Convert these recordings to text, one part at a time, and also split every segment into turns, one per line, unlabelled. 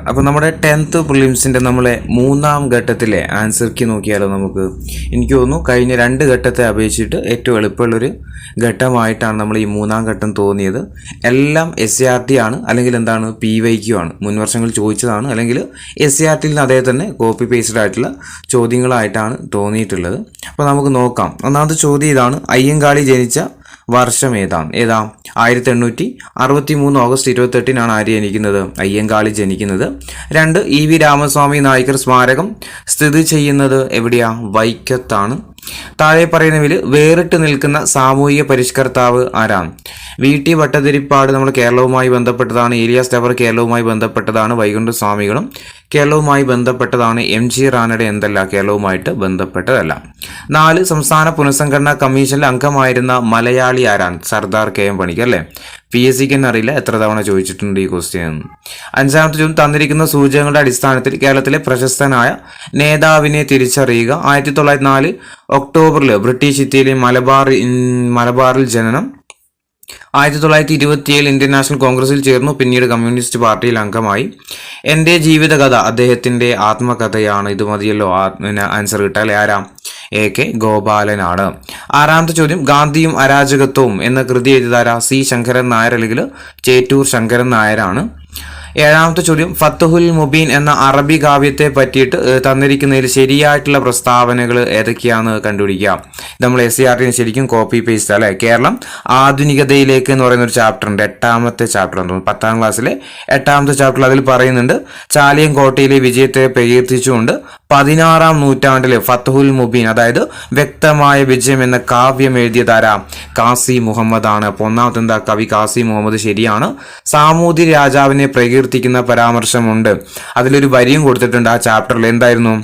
അപ്പോൾ നമ്മുടെ 10th പ്രിലിംസിൻ്റെ നമ്മളെ മൂന്നാം ഘട്ടത്തിലെ ആൻസർ കീ നോക്കിയാലോ നമുക്ക്. എനിക്ക് തോന്നുന്നു കഴിഞ്ഞ 2 ഘട്ടത്തെ അപേക്ഷിച്ചിട്ട് ഏറ്റവും എളുപ്പമുള്ളൊരു ഘട്ടമായിട്ടാണ് നമ്മൾ ഈ മൂന്നാം ഘട്ടം തോന്നിയത്. എല്ലാം SCRT ആണ്, അല്ലെങ്കിൽ എന്താണ് PYQ ആണ്. മുൻ വർഷങ്ങളിൽ ചോദിച്ചതാണ്, അല്ലെങ്കിൽ SCRTയിൽ നിന്ന് അതേ തന്നെ കോപ്പി പേസ്റ്റഡ് ആയിട്ടുള്ള ചോദ്യങ്ങളായിട്ടാണ് തോന്നിയിട്ടുള്ളത്. അപ്പോൾ നമുക്ക് നോക്കാം. ഒന്നാമത്തെ ചോദ്യം ഇതാണ്: അയ്യങ്കാളി ജനിച്ച വർഷം ഏതാണ്? 1863 ഓഗസ്റ്റ് 28-നാണ് ആര് ജനിക്കുന്നത്? അയ്യങ്കാളി ജനിക്കുന്നത്. 2, EV രാമസ്വാമി നായ്ക്കർ സ്മാരകം സ്ഥിതി ചെയ്യുന്നത് എവിടെയാ? വൈക്കത്താണ്. താഴെ പറയുന്നതിൽ വേറിട്ട് നിൽക്കുന്ന സാമൂഹിക പരിഷ്കർത്താവ് ആരാണ്? VT ഭട്ടതിരിപ്പാട് നമ്മൾ കേരളവുമായി ബന്ധപ്പെട്ടതാണ്. ഏലിയാസ് ടവർ കേരളവുമായി ബന്ധപ്പെട്ടതാണ്. വൈകുണ്ഠ സ്വാമികളും കേരളവുമായി ബന്ധപ്പെട്ടതാണ്. MG റാനയുടെ എന്തല്ല കേരളവുമായിട്ട് ബന്ധപ്പെട്ടതല്ല. 4, സംസ്ഥാന പുനഃസംഘടനാ കമ്മീഷനിൽ അംഗമായിരുന്ന മലയാളി ആരാണ്? സർദാർ KM പണിക്കർ അല്ലേ? PSCക്ക് തന്നെ അറിയില്ല എത്ര തവണ ചോദിച്ചിട്ടുണ്ട് ഈ ക്വസ്റ്റ്യൻ. 5-ാമത്തെ ചോദ്യം: തന്നിരിക്കുന്ന സൂചകങ്ങളുടെ അടിസ്ഥാനത്തിൽ കേരളത്തിലെ പ്രശസ്തനായ നേതാവിനെ തിരിച്ചറിയുക. 1904 ഒക്ടോബറിൽ ബ്രിട്ടീഷ് ഇന്ത്യയിലെ മലബാറിൽ ജനനം. 1927 ഇന്ത്യൻ നാഷണൽ കോൺഗ്രസിൽ ചേർന്നു. പിന്നീട് കമ്മ്യൂണിസ്റ്റ് പാർട്ടിയിൽ അംഗമായി. എൻ്റെ ജീവിതകഥ അദ്ദേഹത്തിൻ്റെ ആത്മകഥയാണ്. ഇത് മതിയല്ലോ ആൻസർ കിട്ടാൻ. ആരാം? AK ഗോപാലനാണ്. 6-ാമത്തെ ചോദ്യം: ഗാന്ധിയും അരാജകത്വവും എന്ന കൃതി എഴുതാരാ? C ശങ്കരൻ നായർ, അല്ലെങ്കിൽ ചേറ്റൂർ ശങ്കരൻ നായരാണ്. 7-ാമത്തെ ചോദ്യം: ഫത്തുഹുൽ മുബീൻ എന്ന അറബി കാവ്യത്തെ പറ്റിയിട്ട് തന്നിരിക്കുന്നതിൽ ശരിയായിട്ടുള്ള പ്രസ്താവനകൾ ഏതൊക്കെയാണെന്ന് കണ്ടുപിടിക്കുക. നമ്മൾ SCRT ശരിക്കും കോപ്പി പേസ്റ്റ് അല്ലേ. കേരളം ആധുനികതയിലേക്ക് എന്ന് പറയുന്ന ഒരു ചാപ്റ്റർ ഉണ്ട്, 8-ാമത്തെ ചാപ്റ്റർ എന്ന് തോന്നുന്നു, 10ാം ക്ലാസ്സിലെ 8-ാമത്തെ ചാപ്റ്ററിൽ അതിൽ പറയുന്നുണ്ട് ചാലിയം കോട്ടയിലെ വിജയത്തെ പ്രകീർത്തിച്ചുകൊണ്ട് 16-ാം നൂറ്റാണ്ടിൽ ഫത്തുഹുൽ മുബീൻ, അതായത് വ്യക്തമായ വിജയം എന്ന കാവ്യം എഴുതിയതാരാ? കാസി മുഹമ്മദ് ആണ്. അപ്പോൾ ഒന്നാമത്തെ എന്താ? കവി കാസി മുഹമ്മദ് ശരിയാണ്. സാമൂതി രാജാവിനെ പ്രകീർത്തിക്കുന്ന പരാമർശമുണ്ട്. അതിലൊരു വരിയും കൊടുത്തിട്ടുണ്ട് ആ ചാപ്റ്ററിൽ. എന്തായിരുന്നു?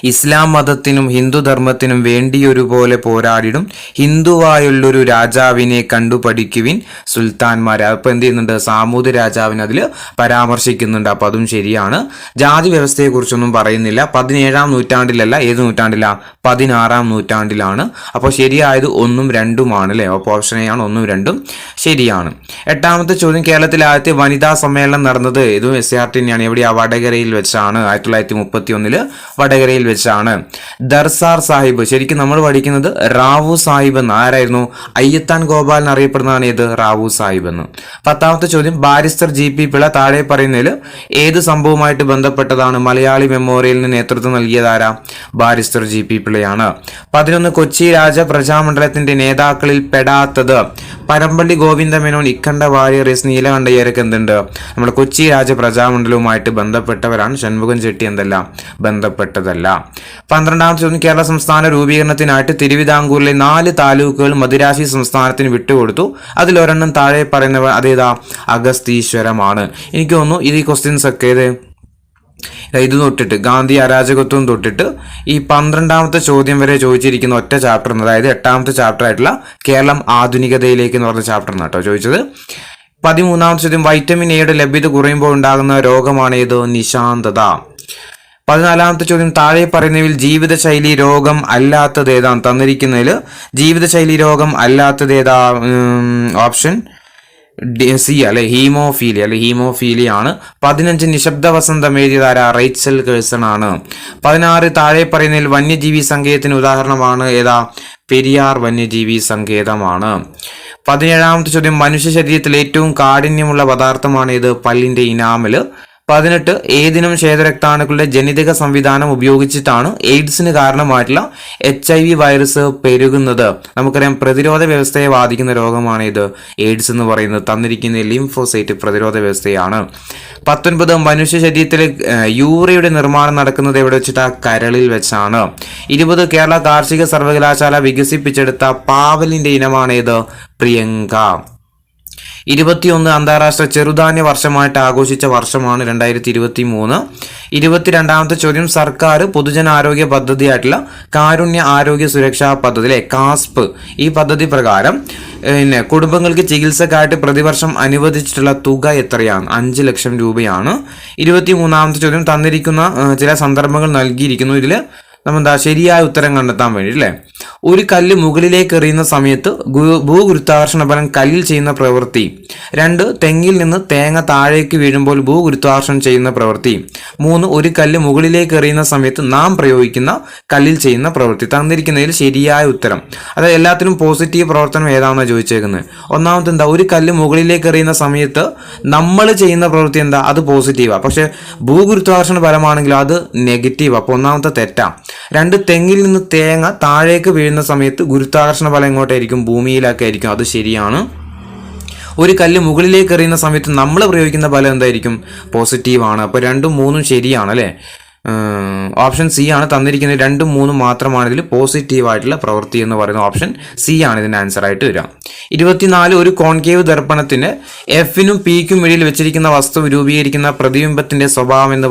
ഇസ്ലാം മതത്തിനും ഹിന്ദുധർമ്മത്തിനും വേണ്ടിയൊരുപോലെ പോരാടിടും ഹിന്ദുവായുള്ളൊരു രാജാവിനെ കണ്ടുപഠിക്കുവിൻ സുൽത്താൻമാരെ. അപ്പോൾ എന്ത് ചെയ്യുന്നുണ്ട്? സാമൂതി രാജാവിനെ അതിൽ പരാമർശിക്കുന്നുണ്ട്. അപ്പോൾ അതും ശരിയാണ്. ജാതി വ്യവസ്ഥയെക്കുറിച്ചൊന്നും പറയുന്നില്ല. 17-ാം നൂറ്റാണ്ടിലല്ല. ഏത് നൂറ്റാണ്ടില? 16-ാം നൂറ്റാണ്ടിലാണ്. അപ്പോൾ ശരിയായത് 1ഉം 2ഉമാണ് അല്ലേ. അപ്പോൾ ഓപ്ഷൻ A ആണ് 1ഉം 2ഉം ശരിയാണ്. 8-ാമത്തെ ചോദ്യം: കേരളത്തിലെ ആദ്യത്തെ വനിതാ സമ്മേളനം നടന്നത് ഇതും SCRT തന്നെയാണ്. എവിടെയാ? വടകരയിൽ വെച്ചാണ്. 1931 വടകര വെച്ചാണ്. ദർസാർ സാഹിബ് ശരിക്കും നമ്മൾ പഠിക്കുന്നത് റാവു സാഹിബ് എന്ന്. ആരായിരുന്നു? അയ്യത്താൻ ഗോപാലൻ അറിയപ്പെടുന്നതാണ് ഏത്? റാവു സാഹിബ് എന്ന്. 10-ാമത്തെ ചോദ്യം: ബാരിസ്റ്റർ GP പിള്ള താഴെ പറയുന്നതിൽ ഏത് സംഭവമായിട്ട് ബന്ധപ്പെട്ടതാണ്? മലയാളി മെമ്മോറിയലിന് നേതൃത്വം നൽകിയതാരാ? ബാരിസ്റ്റർ GP പിള്ളയാണ്. 11, കൊച്ചി രാജ പ്രജാമണ്ഡലത്തിന്റെ നേതാക്കളിൽ പെടാത്തത്? പരമ്പള്ളി ഗോവിന്ദ മേനോൻ, ഇക്കണ്ട വാര്യർ, S നീലകണ്ഠയ്യരൊക്കെ എന്തുണ്ട്? നമ്മുടെ കൊച്ചി രാജ പ്രജാമണ്ഡലവുമായിട്ട് ബന്ധപ്പെട്ടവരാണ്. ഷൺമുഖൻ ചെട്ടി എന്തല്ല ബന്ധപ്പെട്ടതല്ല. 12-ാമത്തെ ചോദ്യം: കേരള സംസ്ഥാന രൂപീകരണത്തിനായിട്ട് തിരുവിതാംകൂറിലെ 4 താലൂക്കുകൾ മദിരാശി സംസ്ഥാനത്തിന് വിട്ടുകൊടുത്തു. അതിലൊരെണ്ണം താഴെ പറയുന്നവ അതേതാ? അഗസ്തീശ്വരമാണ്. എനിക്ക് തോന്നുന്നു ഇത് ഈ ക്വസ്റ്റ്യൻസ് ഒക്കെ ഇത് തൊട്ടിട്ട് ഗാന്ധി അരാജകത്വം തൊട്ടിട്ട് ഈ 12-ാമത്തെ ചോദ്യം വരെ ചോദിച്ചിരിക്കുന്ന ഒറ്റ ചാപ്റ്റർ, അതായത് 8-ാമത്തെ ചാപ്റ്റർ ആയിട്ടുള്ള കേരളം ആധുനികതയിലേക്ക് എന്ന് പറഞ്ഞ ചാപ്റ്റർ കേട്ടോ ചോദിച്ചത്. 13-ാമത്തെ ചോദ്യം: വൈറ്റമിൻ എയുടെ ലഭ്യത കുറയുമ്പോൾ ഉണ്ടാകുന്ന രോഗമാണ് ഏത്? നിശാന്തത. 14-ാമത്തെ ചോദ്യം: താഴെ പറയുന്നതിൽ ജീവിതശൈലി രോഗം അല്ലാത്തത് ഏതാണ്? തന്നിരിക്കുന്നതിൽ ജീവിതശൈലി രോഗം അല്ലാത്തത് ഏതാ? ഓപ്ഷൻ C അല്ലെ, ഹീമോഫീലിയ അല്ലെ, ഹീമോഫീലിയ ആണ്. 15 നിശബ്ദ വസന്തം എഴുതിയതാരാ? റൈച്ചൽ കേഴ്സൺ ആണ്. 16 താഴെ പറയുന്നതിൽ വന്യജീവി സങ്കേതത്തിന് ഉദാഹരണമാണ് ഏതാ? പെരിയാർ വന്യജീവി സങ്കേതമാണ്. 17-ാമത്തെ ചോദ്യം: മനുഷ്യ ശരീരത്തിൽ ഏറ്റവും കാഠിന്യമുള്ള പദാർത്ഥമാണ് ഏത്? പല്ലിന്റെ ഇനാമൽ. 18 ഏതിനും ശ്വേതരക്താണുക്കളുടെ ജനിതക സംവിധാനം ഉപയോഗിച്ചിട്ടാണ് എയ്ഡ്സിന് കാരണമായിട്ടുള്ള HIV വൈറസ് പെരുകുന്നത്? നമുക്കറിയാം പ്രതിരോധ വ്യവസ്ഥയെ ബാധിക്കുന്ന രോഗമാണ് ഇത് എയ്ഡ്സ് എന്ന് പറയുന്നത്. തന്നിരിക്കുന്ന ലിംഫോസൈറ്റ് പ്രതിരോധ വ്യവസ്ഥയാണ്. 19 മനുഷ്യ ശരീരത്തിലെ യൂറിയയുടെ നിർമ്മാണം നടക്കുന്നത് എവിടെ വെച്ചിട്ടാ? കരളിൽ വെച്ചാണ്. 20 കേരള കാർഷിക സർവകലാശാല വികസിപ്പിച്ചെടുത്ത പാവലിന്റെ ഇനമാണ് ഏത്? പ്രിയങ്ക. 21 അന്താരാഷ്ട്ര ചെറുധാന്യ വർഷമായിട്ട് ആഘോഷിച്ച വർഷമാണ് 2023. 22-ാമത്തെ ചോദ്യം: സർക്കാർ പൊതുജനാരോഗ്യ പദ്ധതിയായിട്ടുള്ള കാരുണ്യ ആരോഗ്യ സുരക്ഷാ പദ്ധതി കാസ്പ് ഈ പദ്ധതി പ്രകാരം കുടുംബങ്ങൾക്ക് ചികിത്സക്കായിട്ട് പ്രതിവർഷം അനുവദിച്ചിട്ടുള്ള തുക എത്രയാണ്? 5 ലക്ഷം രൂപയാണ്. 23-ാമത്തെ ചോദ്യം: തന്നിരിക്കുന്ന ചില സന്ദർഭങ്ങൾ നൽകിയിരിക്കുന്നു. ഇതിൽ നമ്മളെന്താ ശരിയായ ഉത്തരം കണ്ടെത്താൻ വേണ്ടി അല്ലേ. ഒരു കല്ല് മുകളിലേക്ക് എറിയുന്ന സമയത്ത് ഭൂഗുരുത്വാകർഷണ ബലം കല്ലിൽ ചെയ്യുന്ന പ്രവൃത്തി. 2 തെങ്ങിൽ നിന്ന് തേങ്ങ താഴേക്ക് വീഴുമ്പോൾ ഭൂഗുരുത്വാകർഷണം ചെയ്യുന്ന പ്രവൃത്തി. 3 ഒരു കല്ല് മുകളിലേക്ക് എറിയുന്ന സമയത്ത് നാം പ്രയോഗിക്കുന്ന കല്ലിൽ ചെയ്യുന്ന പ്രവൃത്തി. തന്നിരിക്കുന്നതിൽ ശരിയായ ഉത്തരം, അതായത് എല്ലാത്തിനും പോസിറ്റീവ് പ്രവർത്തനം ഏതാണെന്ന് ചോദിച്ചേക്കുന്നത്. ഒന്നാമത്തെ എന്താ, ഒരു കല്ല് മുകളിലേക്ക് എറിയുന്ന സമയത്ത് നമ്മൾ ചെയ്യുന്ന പ്രവൃത്തി എന്താ, അത് പോസിറ്റീവാണ്. പക്ഷെ ഭൂഗുരുത്വാകർഷണ ബലമാണെങ്കിൽ അത് നെഗറ്റീവ്. അപ്പോൾ ഒന്നാമത്തെ തെറ്റാ. 2 തെങ്ങിൽ നിന്ന് തേങ്ങ താഴേക്ക് വീഴുന്ന സമയത്ത് ഗുരുത്വാകർഷണ ബലം എങ്ങോട്ടായിരിക്കും, ഭൂമിയിലൊക്കെ ആയിരിക്കും, അത് ശരിയാണ്. ഒരു കല്ല് മുകളിലേക്ക് എറിയുന്ന സമയത്ത് നമ്മൾ പ്രയോഗിക്കുന്ന ബലം എന്തായിരിക്കും, പോസിറ്റീവാണ്. അപ്പോൾ 2ഉം 3ഉം ശരിയാണ് അല്ലേ. ഓപ്ഷൻ സി ആണ് തന്നിരിക്കുന്നത്. 2ഉം 3ഉം മാത്രമാണ് ഇതിൽ പോസിറ്റീവായിട്ടുള്ള പ്രവൃത്തി എന്ന് പറയുന്ന ഓപ്ഷൻ സി ആണ് ഇതിൻ്റെ ആൻസർ ആയിട്ട് വരിക. 24 ഒരു കോൺകേവ് ദർപ്പണത്തിന് എഫിനും പിക്കും ഇടയിൽ വെച്ചിരിക്കുന്ന വസ്തു രൂപീകരിക്കുന്ന പ്രതിബിംബത്തിന്റെ സ്വഭാവം എന്ന്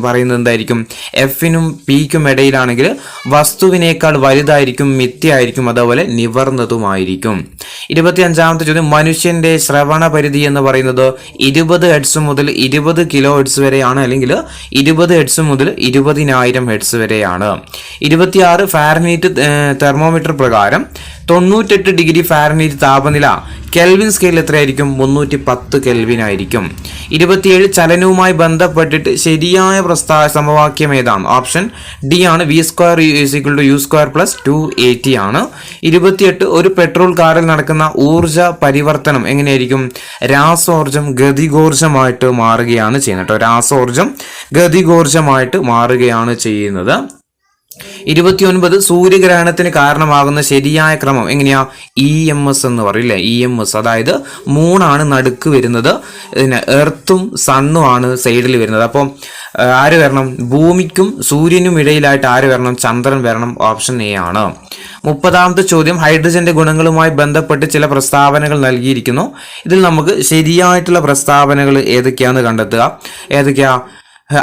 പറയുന്നത് എന്തായിരിക്കും, എഫിനും പിക്കും ഇടയിലാണെങ്കിൽ വസ്തുവിനേക്കാൾ വലുതായിരിക്കും, മിഥ്യയായിരിക്കും, അതേപോലെ നിവർന്നതുമായിരിക്കും. 25ാമത്തെ ചോദ്യം, മനുഷ്യന്റെ ശ്രവണ പരിധി എന്ന് പറയുന്നത് 20 ഹെർട്സ് മുതൽ 20 കിലോ ഹെർട്സ് വരെയാണ്, അല്ലെങ്കിൽ 20 ഹെർട്സ് മുതൽ 20,000 ഹെർട്സ് വരെയാണ്. 26 ഫാരൻഹീറ്റ് തെർമോമീറ്റർ പ്രകാരം 98 ഡിഗ്രി ഫാരൻഹീറ്റ് താപനില കെൽവിൻ സ്കെയിൽ എത്രയായിരിക്കും, 310 കെൽവിൻ ആയിരിക്കും. 27 ചലനവുമായി ബന്ധപ്പെട്ടിട്ട് ശരിയായ സമവാക്യം ഏതാണ്, ഓപ്ഷൻ ഡി ആണ്, v² = u² + 2at ആണ്. 28 ഒരു പെട്രോൾ കാറിൽ നടക്കുന്ന ഊർജ പരിവർത്തനം എങ്ങനെയായിരിക്കും, രാസോർജം ഗതികോർജമായിട്ട് മാറുകയാണ് ചെയ്യുന്നത് കേട്ടോ. രാസോർജം ഗതികോർജമായിട്ട് മാറുകയാണ് ചെയ്യുന്നത്. 29 സൂര്യഗ്രഹണത്തിന് കാരണമാകുന്ന ശരിയായ ക്രമം എങ്ങനെയാ, EMS എന്ന് പറയില്ലേ, EMS. അതായത് മൂണാണ് നടുക്ക് വരുന്നത്, എർത്തും സണ്ണും ആണ് സൈഡിൽ വരുന്നത്. അപ്പോൾ ആര് വരണം, ഭൂമിക്കും സൂര്യനും ഇടയിലായിട്ട് ആര് വരണം, ചന്ദ്രൻ വരണം. ഓപ്ഷൻ എ ആണ്. 30ാമത്തെ ചോദ്യം, ഹൈഡ്രജന്റെ ഗുണങ്ങളുമായി ബന്ധപ്പെട്ട് ചില പ്രസ്താവനകൾ നൽകിയിരിക്കുന്നു. ഇതിൽ നമുക്ക് ശരിയായിട്ടുള്ള പ്രസ്താവനകൾ ഏതൊക്കെയാണെന്ന് കണ്ടെത്തുക. ഏതൊക്കെയാ,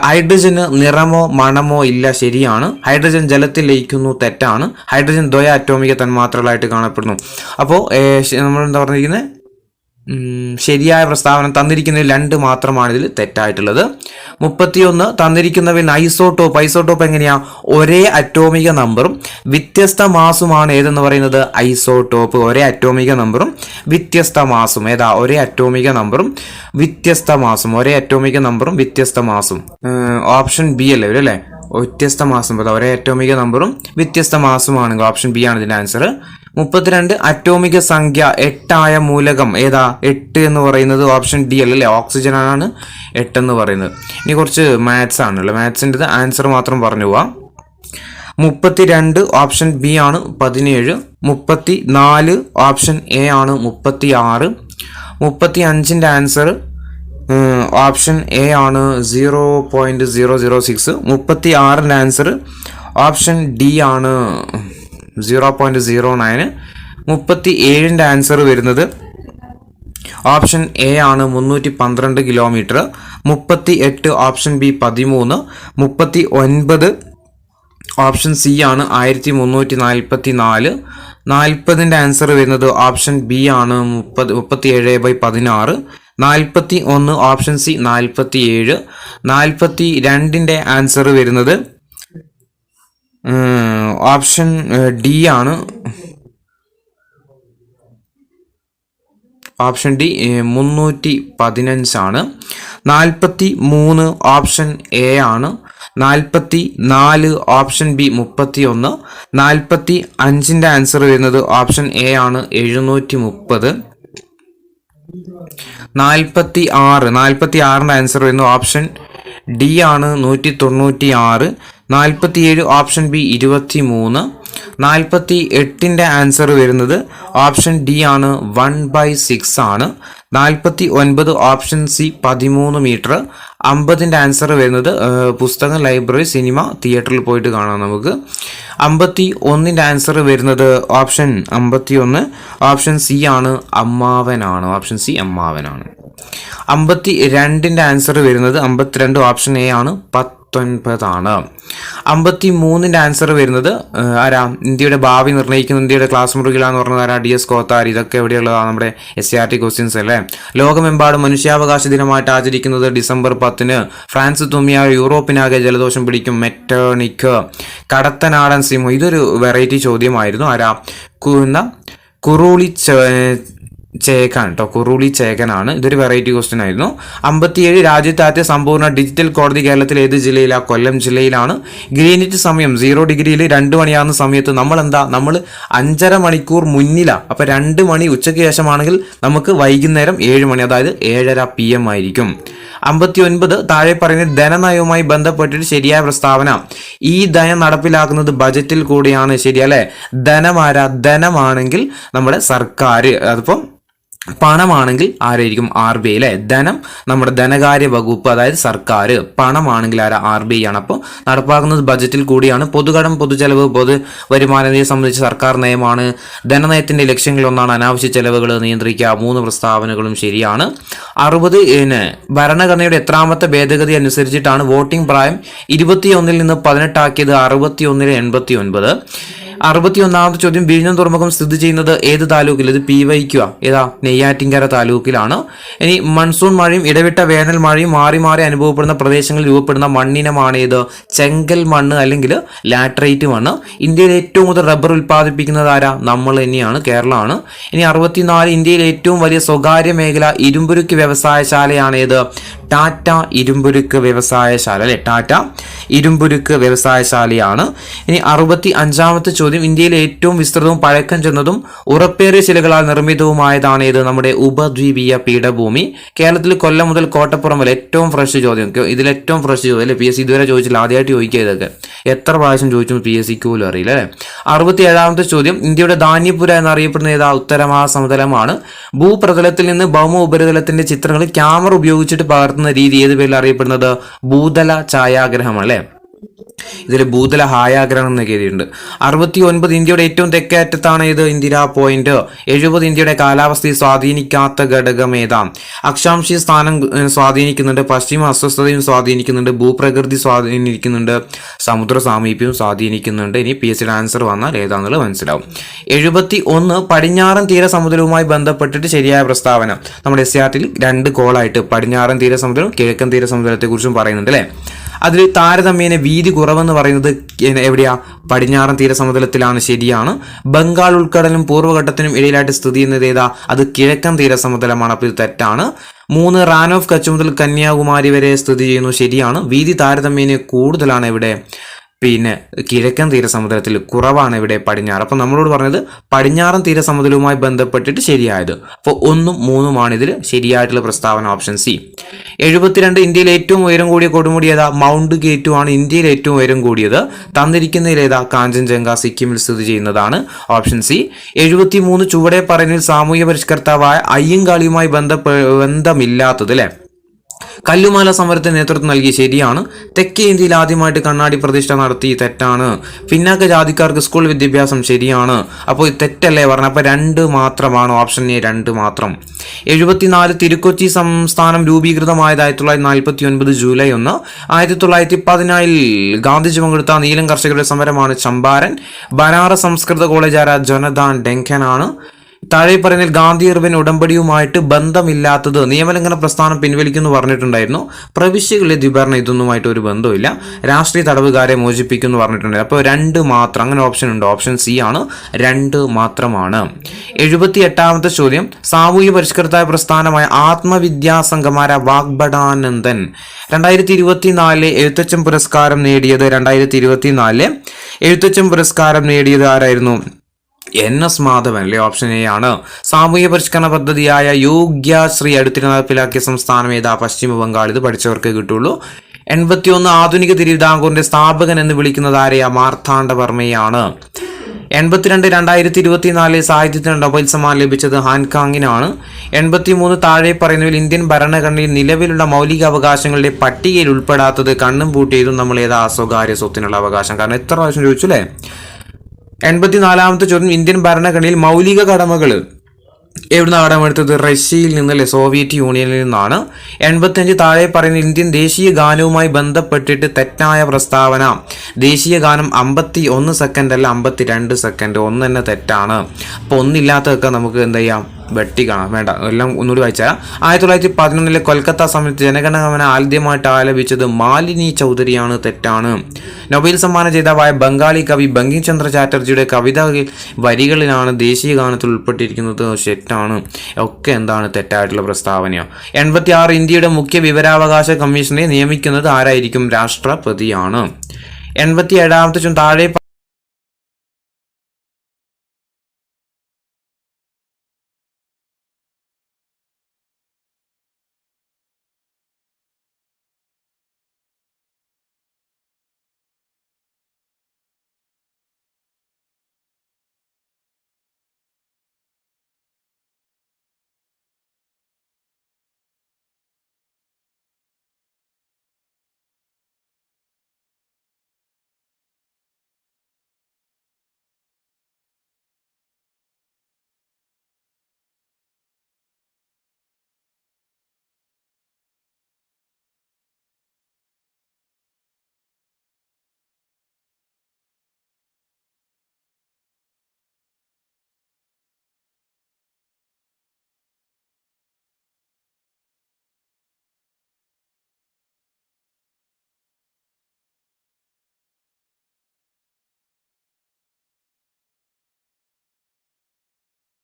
ഹൈഡ്രജന് നിറമോ മണമോ ഇല്ല, ശരിയാണ്. ഹൈഡ്രജൻ ജലത്തിൽ ലയിക്കുന്നു, തെറ്റാണ്. ഹൈഡ്രജൻ ദ്വയ അറ്റോമിക തന്മാത്രകളായിട്ട് കാണപ്പെടുന്നു. അപ്പോൾ നമ്മൾ എന്താ പറഞ്ഞിരിക്കുന്നത്, ശരിയായ പ്രസ്താവന തന്നിരിക്കുന്നതിൽ 2 മാത്രമാണ് ഇതിൽ തെറ്റായിട്ടുള്ളത്. 31 തന്നിരിക്കുന്നവയിൽ ഐസോട്ടോപ്പ് എങ്ങനെയാ, ഒരേ അറ്റോമിക നമ്പറും വ്യത്യസ്ത മാസുമാണ് ഏതെന്ന് പറയുന്നത്, ഐസോട്ടോപ്പ്. ഒരേ അറ്റോമിക നമ്പറും വ്യത്യസ്ത മാസും ഏതാ, ഒരേ അറ്റോമിക നമ്പറും വ്യത്യസ്ത മാസും. ഒരേ അറ്റോമിക നമ്പറും വ്യത്യസ്ത മാസും ഓപ്ഷൻ ബി അല്ലേ അല്ലേ, വ്യത്യസ്ത മാസം. ഒരേ അറ്റോമിക നമ്പറും വ്യത്യസ്ത മാസമാണെങ്കിൽ ഓപ്ഷൻ ബി ആണ് ഇതിന്റെ ആൻസർ. 32 അറ്റോമിക സംഖ്യ 8 ആയ മൂലകം ഏതാ, 8 എന്ന് പറയുന്നത് ഓപ്ഷൻ ഡി അല്ലേ, ഓക്സിജൻ ആണ് 8 എന്ന് പറയുന്നത്. ഇനി കുറച്ച് മാത്സ് ആണല്ലോ, മാത്സിൻ്റെ ആൻസർ മാത്രം പറഞ്ഞു പോവാം. 32 ഓപ്ഷൻ ബി ആണ് 17. 34 ഓപ്ഷൻ എ ആണ് 36. 35ന്റെ ആൻസർ ഓപ്ഷൻ എ ആണ് 0.006. 36ന്റെ ആൻസർ ഓപ്ഷൻ ഡി ആണ് 0.09. 37ന്റെ ആൻസർ വരുന്നത് ഓപ്ഷൻ എ ആണ് 312 kilometre. 38 option B 13. 39 option C ആണ് 1344. 40ന്റെ ആൻസർ വരുന്നത് ഓപ്ഷൻ ബി ആണ് 37/16. 41 ഓപ്ഷൻ സി 47. 42ന്റെ ആൻസർ വരുന്നത് ഓപ്ഷൻ ഡി ആണ്, ഓപ്ഷൻ ഡി 315 ആണ്. 43 ഓപ്ഷൻ എ ആണ്. 44 ഓപ്ഷൻ ബി 31. 45ന്റെ ആൻസർ വരുന്നത് ഓപ്ഷൻ എ ആണ് 730. 46ന്റെ ആൻസർ വരുന്നത് ഓപ്ഷൻ ഡി ആണ് 196. 47 ഓപ്ഷൻ ബി 23. 48ന്റെ ആൻസർ വരുന്നത് ഓപ്ഷൻ ഡി ആണ് 1/6 ആണ്. 49 ഓപ്ഷൻ സി 13 മീറ്റർ. 50ന്റെ ആൻസർ വരുന്നത് പുസ്തകം, ലൈബ്രറി, സിനിമ, തിയേറ്ററിൽ പോയിട്ട് കാണാം നമുക്ക്. 51ന്റെ ആൻസർ വരുന്നത് ഓപ്ഷൻ 51 ഓപ്ഷൻ സി ആണ്, അമ്മാവനാണ്. ഓപ്ഷൻ സി അമ്മാവനാണ്. 52ന്റെ ആൻസർ വരുന്നത് 52 ഓപ്ഷൻ എ ആണ്, 19 ആണ്. 53ന്റെ ആൻസർ വരുന്നത് ആരാ? ഇന്ത്യയുടെ ഭാവി നിർണ്ണയിക്കുന്ന ഇന്ത്യയുടെ ക്ലാസ് മുറികളാന്ന് പറഞ്ഞത് ആരാ? DS കോത്താരി. ഇതൊക്കെ എവിടെയുള്ളതാണ്? നമ്മുടെ SCRT ക്വസ്റ്റ്യൻസ് അല്ലേ. ലോകമെമ്പാടും മനുഷ്യാവകാശ ദിനമായിട്ട് ആചരിക്കുന്നത് ഡിസംബർ 10. ഫ്രാൻസ് തുമ്മിയ യൂറോപ്പിനാകെ ജലദോഷം പിടിക്കും. മെറ്റേണിക്ക്. കടത്തനാടൻ സിംഹം. ഇതൊരു വെറൈറ്റി ചോദ്യമായിരുന്നു. ആരാ? കുറുളി ചേകൻ കേട്ടോ, കുറുളി ചേകനാണ്. ഇതൊരു വെറൈറ്റി ക്വസ്റ്റ്യൻ ആയിരുന്നു. 57 രാജ്യത്തെ ആദ്യ സമ്പൂർണ്ണ ഡിജിറ്റൽ കോടതി കേരളത്തിൽ ഏത് ജില്ലയിലാണ്? കൊല്ലം ജില്ലയിലാണ്. ഗ്രീനിറ്റ് സമയം 0 ഡിഗ്രിയിൽ 2 മണിയാകുന്ന സമയത്ത് നമ്മൾ 5.5 മണിക്കൂർ മുന്നിലാണ്. അപ്പോൾ 2 മണി ഉച്ചയ്ക്ക് ശേഷമാണെങ്കിൽ നമുക്ക് വൈകുന്നേരം 7 മണി, അതായത് 7:30 PM ആയിരിക്കും. 59 താഴെ പറയുന്ന ധനനയവുമായി ബന്ധപ്പെട്ടിട്ട് ശരിയായ പ്രസ്താവന. ഈ ധനം നടപ്പിലാക്കുന്നത് ബജറ്റിൽ കൂടിയാണ്. ശരിയല്ലേ? ധനമാണെങ്കിൽ നമ്മുടെ സർക്കാർ, അതിപ്പം പണമാണെങ്കിൽ ആരായിരിക്കും? RBI അല്ലേ. ധനം നമ്മുടെ ധനകാര്യ വകുപ്പ്, അതായത് സർക്കാർ. പണമാണെങ്കിൽ ആരാ? RBI ആണ്. അപ്പോൾ നടപ്പാക്കുന്നത് ബജറ്റിൽ കൂടിയാണ്. പൊതുകടം, പൊതുചെലവ്, പൊതു വരുമാന നിധിയെ സംബന്ധിച്ച് സർക്കാർ നയമാണ്. ധനനയത്തിന്റെ ലക്ഷ്യങ്ങളൊന്നാണ് അനാവശ്യ ചെലവുകൾ നിയന്ത്രിക്കുക. 3 പ്രസ്താവനകളും ശരിയാണ്. 60 ഭരണഘടനയുടെ എത്രാമത്തെ ഭേദഗതി അനുസരിച്ചിട്ടാണ് വോട്ടിംഗ് പ്രായം 21 നിന്ന് 18 ആക്കിയത്? 61 89. 61ാമത്തെ ചോദ്യം, വിഴിഞ്ഞം തുറമുഖം സ്ഥിതി ചെയ്യുന്നത് ഏത് താലൂക്കിൽ? ഇത് PYQ. ഏതാ? നെയ്യാറ്റിൻകര താലൂക്കിലാണ്. ഇനി മൺസൂൺ മഴയും ഇടവിട്ട വേനൽ മഴയും മാറി മാറി അനുഭവപ്പെടുന്ന പ്രദേശങ്ങളിൽ രൂപപ്പെടുന്ന മണ്ണിനമാണ് ഏത്? ചെങ്കൽ മണ്ണ് അല്ലെങ്കിൽ ലാറ്ററൈറ്റ് മണ്ണ്. ഇന്ത്യയിൽ ഏറ്റവും കൂടുതൽ റബ്ബർ ഉൽപ്പാദിപ്പിക്കുന്നത് ആരാ? നമ്മൾ തന്നെയാണ്, കേരളമാണ്. ഇനി 64 ഇന്ത്യയിൽ ഏറ്റവും വലിയ സ്വകാര്യ മേഖല ഇരുമ്പുരുക്ക് വ്യവസായശാലയാണ് ഏത്? ടാറ്റ ഇരുമ്പുരുക്ക് വ്യവസായശാല അല്ലെ. ടാറ്റ ഇരുമ്പുരുക്ക് വ്യവസായശാലയാണ്. ഇനി 65ാമത്തെ ചോദ്യം, ഇന്ത്യയിലെ ഏറ്റവും വിസ്തൃതവും പഴക്കം ചെന്നതും ഉറപ്പേറിയ ശിലകളാൽ നിർമ്മിതവുമായതാണ് ഏത്? നമ്മുടെ ഉപദ്വീപീയ പീഠഭൂമി. കേരളത്തിൽ കൊല്ലം മുതൽ കോട്ടപ്പുറം വരെ ഏറ്റവും ഫ്രഷ് ചോദ്യം. ഇതിൽ ഏറ്റവും ഫ്രഷ് ചോദ്യം അല്ലെ. PSC ഇതുവരെ ചോദിച്ചില്ല, ആദ്യമായിട്ട് ചോദിക്കുക. ഇതൊക്കെ എത്ര പ്രാവശ്യം ചോദിച്ചു PSCക്ക് പോലും അറിയില്ല അല്ലെ. 67ാമത്തെ ചോദ്യം, ഇന്ത്യയുടെ ധാന്യപുര എന്നറിയപ്പെടുന്ന ഏതാ? ഉത്തരമഹാസമതലമാണ്. ഭൂപ്രതലത്തിൽ നിന്ന് ഭൗമ ഉപരിതലത്തിന്റെ ചിത്രങ്ങൾ ക്യാമറ ഉപയോഗിച്ചിട്ട് പകർത്തുന്ന രീതി ഏത് പേരിൽ അറിയപ്പെടുന്നത്? ഭൂതല ഛായാഗ്രഹം അല്ലെ. ഇതിൽ ഭൂതല ഹായാഗ്രഹം എന്നൊക്കെ എഴുതിയിട്ടുണ്ട്. 69 ഇന്ത്യയുടെ ഏറ്റവും തെക്കേ അറ്റത്താണ് ഇത്? ഇന്ദിരാ പോയിന്റ്. 70 ഇന്ത്യയുടെ കാലാവസ്ഥയെ സ്വാധീനിക്കാത്ത ഘടകം ഏതാ? അക്ഷാംശീയ സ്ഥാനം സ്വാധീനിക്കുന്നുണ്ട്, പശ്ചിമ അസ്വസ്ഥതയും സ്വാധീനിക്കുന്നുണ്ട്, ഭൂപ്രകൃതി സ്വാധീനിക്കുന്നുണ്ട്, സമുദ്ര സാമീപ്യവും സ്വാധീനിക്കുന്നുണ്ട്. ഇനി PSCയുടെ ആൻസർ വന്നാൽ ഏതാണെന്നുള്ളത് മനസ്സിലാവും. 71 പടിഞ്ഞാറൻ തീരസമുദ്രവുമായി ബന്ധപ്പെട്ടിട്ട് ശരിയായ പ്രസ്താവന. നമ്മുടെ SCRTയിൽ 2 കോളായിട്ട് പടിഞ്ഞാറൻ തീരസമുദ്രം, കിഴക്കൻ തീരസമുദ്രത്തെ കുറിച്ചും പറയുന്നുണ്ട് അല്ലെ. അതിൽ താരതമ്യേന വീതി കുറവെന്ന് പറയുന്നത് എവിടെയാ? പടിഞ്ഞാറൻ തീരസമുദ്രത്തിലാണ്. ശരിയാണ്. ബംഗാൾ ഉൾക്കടലും പൂർവ്വഘട്ടത്തിനും ഇടയിലായിട്ട് സ്ഥിതി ചെയ്യുന്നത് ഏതാ? അത് കിഴക്കൻ തീരസമുദ്രമാണ്. അപ്പോൾ ഇത് തെറ്റാണ്. 3 റാൻ ഓഫ് കച്ച് മുതൽ കന്യാകുമാരി വരെ സ്ഥിതി ചെയ്യുന്നു. ശരിയാണ്. വീതി താരതമ്യേന കൂടുതലാണ് ഇവിടെ. പിന്നെ കിഴക്കൻ തീരസമുദ്രത്തിൽ കുറവാണ് ഇവിടെ പടിഞ്ഞാറ്. അപ്പം നമ്മളോട് പറഞ്ഞത് പടിഞ്ഞാറൻ തീരസമുദ്രവുമായി ബന്ധപ്പെട്ടിട്ട് ശരിയായത്. അപ്പോൾ 1ഉം 3ഉമാണ് ഇതിൽ ശരിയായിട്ടുള്ള പ്രസ്താവന, ഓപ്ഷൻ സി. 72 ഇന്ത്യയിൽ ഏറ്റവും ഉയരം കൂടിയ കൊടുമുടി ഏതാ? മൗണ്ട് കെ2 ആണ് ഇന്ത്യയിൽ ഏറ്റവും ഉയരം കൂടിയത്. തന്നിരിക്കുന്നതിൽ ഏതാ? കാഞ്ചൻജംഗ സിക്കിമിൽ സ്ഥിതി ചെയ്യുന്നതാണ്, ഓപ്ഷൻ സി. 73 ചുവടെ പറയുന്നതിൽ സാമൂഹ്യ പരിഷ്കർത്താവായ അയ്യങ്കാളിയുമായി ബന്ധമില്ലാത്തത് അല്ലെ. കല്ലുമാല സമരത്തിന് നേതൃത്വം നൽകി. ശരിയാണ്. തെക്കേ ഇന്ത്യയിൽ ആദ്യമായിട്ട് കണ്ണാടി പ്രതിഷ്ഠ നടത്തി. തെറ്റാണ്. പിന്നാക്ക ജാതിക്കാർക്ക് സ്കൂൾ വിദ്യാഭ്യാസം. ശരിയാണ്. അപ്പോൾ തെറ്റല്ലേ പറഞ്ഞത്? അപ്പോൾ 2 മാത്രമാണ്, ഓപ്ഷൻ എ 2 മാത്രം. 74 തിരുക്കൊച്ചി സംസ്ഥാനം രൂപീകൃതമായത് 1949 ജൂലൈ 1. 1914 ഗാന്ധിജി പങ്കെടുത്ത നീലം കർഷകരുടെ സമരമാണ് ചമ്പാരൻ. ബനാറസ് സംസ്കൃത കോളേജ് ആരാ? ജോനഥാൻ ഡെങ്കനാണ്. താഴെ പറയുന്നതിൽ ഗാന്ധി ഇർവിൻ ഉടമ്പടിയുമായിട്ട് ബന്ധമില്ലാത്തത്. നിയമലംഘന പ്രസ്ഥാനം പിൻവലിക്കുമെന്ന് പറഞ്ഞിട്ടുണ്ടായിരുന്നു. പ്രവിശ്യകളിലെ ദ്വിഭരണം ഇതൊന്നുമായിട്ട് ഒരു ബന്ധമില്ല. രാഷ്ട്രീയ തടവുകാരെ മോചിപ്പിക്കുമെന്ന് പറഞ്ഞിട്ടുണ്ടായിരുന്നു. അപ്പോൾ 2 മാത്രം. അങ്ങനെ ഓപ്ഷൻ ഉണ്ട്, ഓപ്ഷൻ സി ആണ്, 2 മാത്രമാണ്. 78ാമത്തെ ചോദ്യം, സാമൂഹ്യ പരിഷ്കർത്തായ പ്രസ്ഥാനമായ ആത്മവിദ്യാസംഘമായ വാഗ്ഭടാനന്ദൻ 2024 എഴുത്തച്ഛൻ പുരസ്കാരം നേടിയത്. 2024 എഴുത്തച്ഛൻ പുരസ്കാരം നേടിയത് ആരായിരുന്നു? NS മാധവൻ അല്ലെ, ഓപ്ഷൻ എ ആണ്. സാമൂഹ്യ പരിഷ്കരണ പദ്ധതിയായ യോഗ്യശ്രീ അടുത്തിടെ നടപ്പിലാക്കിയ സംസ്ഥാനം ഏതാ? പശ്ചിമ ബംഗാൾ. ഇത് പഠിച്ചവർക്ക് കിട്ടുള്ളൂ. 81 ആധുനിക തിരുവിതാംകൂറിന്റെ സ്ഥാപകൻ എന്ന് വിളിക്കുന്നത് ആരെയാ? മാർത്താണ്ഡവർമ്മയാണ്. 82 2024 സാഹിത്യത്തിന് നൊബേൽ സമ്മാനം ലഭിച്ചത് ഹാൻകാങ്ങിനാണ്. 83 താഴെ പറയുന്നതിൽ ഇന്ത്യൻ ഭരണഘടനയിൽ നിലവിലുള്ള മൗലിക അവകാശങ്ങളുടെ പട്ടികയിൽ ഉൾപ്പെടാത്തത്. കണ്ണും പൂട്ടിയതും നമ്മൾ ഏതാ? സ്വകാര്യ സ്വത്തിനുള്ള അവകാശം. കാരണം എത്ര പ്രാവശ്യം ചോദിച്ചു അല്ലേ. 84ാമത്തെ ചോദ്യം, ഇന്ത്യൻ ഭരണഘടനയിൽ മൗലിക കടമകൾ എവിടുന്നാണ് കടമെടുത്തത്? റഷ്യയിൽ നിന്നല്ലേ, സോവിയറ്റ് യൂണിയനിൽ നിന്നാണ്. 85 താഴെ പറയുന്ന ഇന്ത്യൻ ദേശീയ ഗാനവുമായി ബന്ധപ്പെട്ടിട്ട് തെറ്റായ പ്രസ്താവന. ദേശീയ ഗാനം 51 സെക്കൻഡ് അല്ല 52 സെക്കൻഡ്. ഒന്ന് തന്നെ തെറ്റാണ്. അപ്പോൾ ഒന്നില്ലാത്തതൊക്കെ നമുക്ക് എന്ത് ചെയ്യാം, വെട്ടി കാണാം. വേണ്ട, എല്ലാം ഒന്നുകൂടി വായിച്ചാൽ 1911 കൊൽക്കത്ത സമയത്ത് ജനഗണമന ആദ്യമായിട്ട് ആലപിച്ചത് മാലിനി ചൗധരിയാണ്. തെറ്റാണ്. നൊബേൽ സമ്മാന ജേതാവായ ബംഗാളി കവി ബങ്കിം ചന്ദ്ര ചാറ്റർജിയുടെ കവിത വരികളിലാണ് ദേശീയ ഗാനത്തിൽ ഉൾപ്പെട്ടിരിക്കുന്നത്. തെറ്റാണ്. ഒക്കെ എന്താണ് തെറ്റായിട്ടുള്ള പ്രസ്താവനയാണ്. 86 ഇന്ത്യയുടെ മുഖ്യ വിവരാവകാശ കമ്മീഷനെ നിയമിക്കുന്നത് ആരായിരിക്കും? രാഷ്ട്രപതിയാണ്. 87 താഴെ